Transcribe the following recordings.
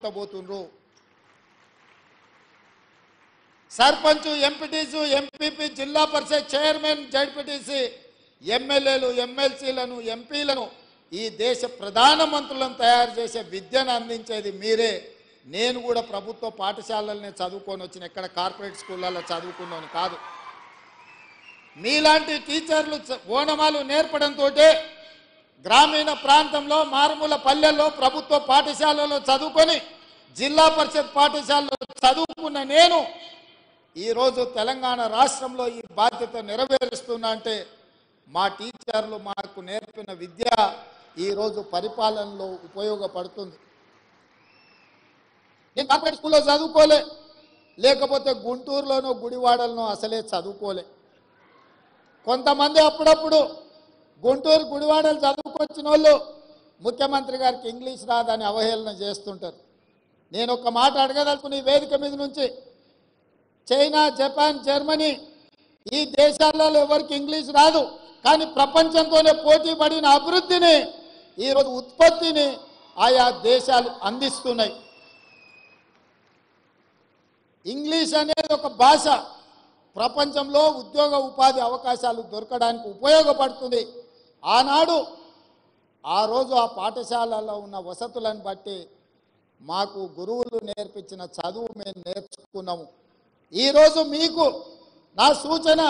పోతుండ్రు sarpanch MPTC MPP జిల్లా పరిషత్ chairman ZPTC ఎమ్మెల్యేలు ఎమ్మెల్సీలను ఎంపీలను ఈ దేశ ప్రధానమంత్రులను తయారు చేసే విద్యను అందించేది మీరే. నేను కూడా ప్రభుత్వ పాఠశాలల్ని చదువుకొని వచ్చిన ఎక్కడ కార్పొరేట్ స్కూళ్ళల్లో చదువుకున్నాను కాదు. మీలాంటి టీచర్లు ఓనమాలు నేర్పడంతో గ్రామీణ ప్రాంతంలో మారుమూల పల్లెల్లో ప్రభుత్వ పాఠశాలలో చదువుకొని జిల్లా పరిషత్ పాఠశాలలో చదువుకున్న నేను ఈరోజు తెలంగాణ రాష్ట్రంలో ఈ బాధ్యత నెరవేరుస్తున్నా అంటే మా టీచర్లు మాకు నేర్పిన విద్య ఈరోజు పరిపాలనలో ఉపయోగపడుతుంది. నేను కార్పొరేట్ స్కూల్లో చదువుకోలే, లేకపోతే గుంటూరులోనో గుడివాడలోనో అసలే చదువుకోలే. కొంతమంది అప్పుడప్పుడు గుంటూరు గుడివాడలు చదువుకొచ్చిన వాళ్ళు ముఖ్యమంత్రి గారికి ఇంగ్లీష్ రాదని అవహేళన చేస్తుంటారు. నేను ఒక మాట అడగదలుచుకుని ఈ వేదిక మీద నుంచి, చైనా, జపాన్, జర్మనీ ఈ దేశాలలో ఎవరికి ఇంగ్లీష్ రాదు, కానీ ప్రపంచంతోనే పోటీ పడిన అభివృద్ధిని ఈరోజు ఉత్పత్తిని ఆయా దేశాలు అందిస్తున్నాయి. ఇంగ్లీష్ అనేది ఒక భాష ప్రపంచంలో ఉద్యోగ ఉపాధి అవకాశాలు దొరకడానికి ఉపయోగపడుతుంది. ఆనాడు ఆ రోజు ఆ పాఠశాలలో ఉన్న వసతులను బట్టి మాకు గురువులు నేర్పించిన చదువు మేము నేర్చుకున్నాము. ఈరోజు మీకు నా సూచన,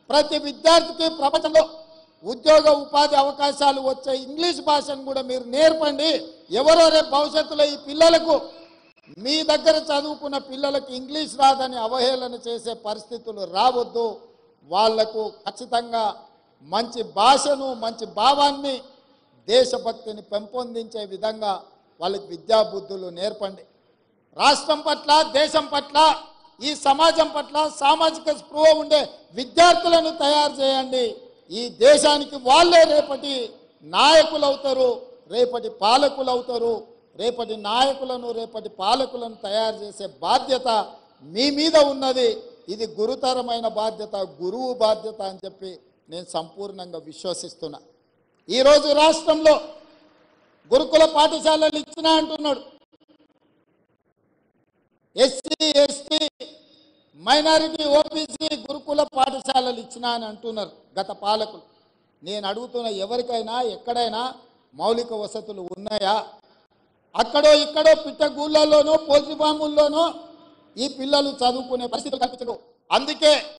ప్రతి విద్యార్థికి ప్రపంచంలో ఉద్యోగ ఉపాధి అవకాశాలు వచ్చే ఇంగ్లీష్ భాషను కూడా మీరు నేర్పండి. ఎవరో రేపు భవిష్యత్తులో ఈ పిల్లలకు మీ దగ్గర చదువుకున్న పిల్లలకు ఇంగ్లీష్ రాదని అవహేళన చేసే పరిస్థితులు రావద్దు. వాళ్లకు ఖచ్చితంగా మంచి భాషను, మంచి భావాన్ని, దేశభక్తిని పెంపొందించే విధంగా వాళ్ళకి విద్యాబుద్ధులు నేర్పండి. రాష్ట్రం పట్ల, దేశం పట్ల, ఈ సమాజం పట్ల సామాజిక స్పృహ ఉండే విద్యార్థులను తయారు చేయండి. ఈ దేశానికి వాళ్ళే రేపటి నాయకులు అవుతారు, రేపటి పాలకులు అవుతారు. రేపటి నాయకులను, రేపటి పాలకులను తయారు చేసే బాధ్యత మీ మీద ఉన్నది. ఇది గురుతరమైన బాధ్యత, గురువు బాధ్యత అని చెప్పి నేను సంపూర్ణంగా విశ్వసిస్తున్నా. ఈరోజు రాష్ట్రంలో గురుకుల పాఠశాలలు ఇచ్చినా అంటున్నాడు. ఎస్సీ, ఎస్టీ, మైనారిటీ, ఓబీసీ గురుకుల పాఠశాలలు ఇచ్చినా అని అంటున్నారు గత పాలకులు. నేను అడుగుతున్న, ఎవరికైనా ఎక్కడైనా మౌలిక వసతులు ఉన్నాయా? అక్కడో ఇక్కడో పిట్టగూళ్ళలోనో పోల్చి బాంబుల్లోనో ఈ పిల్లలు చదువుకునే పరిస్థితులు కల్పించరు. అందుకే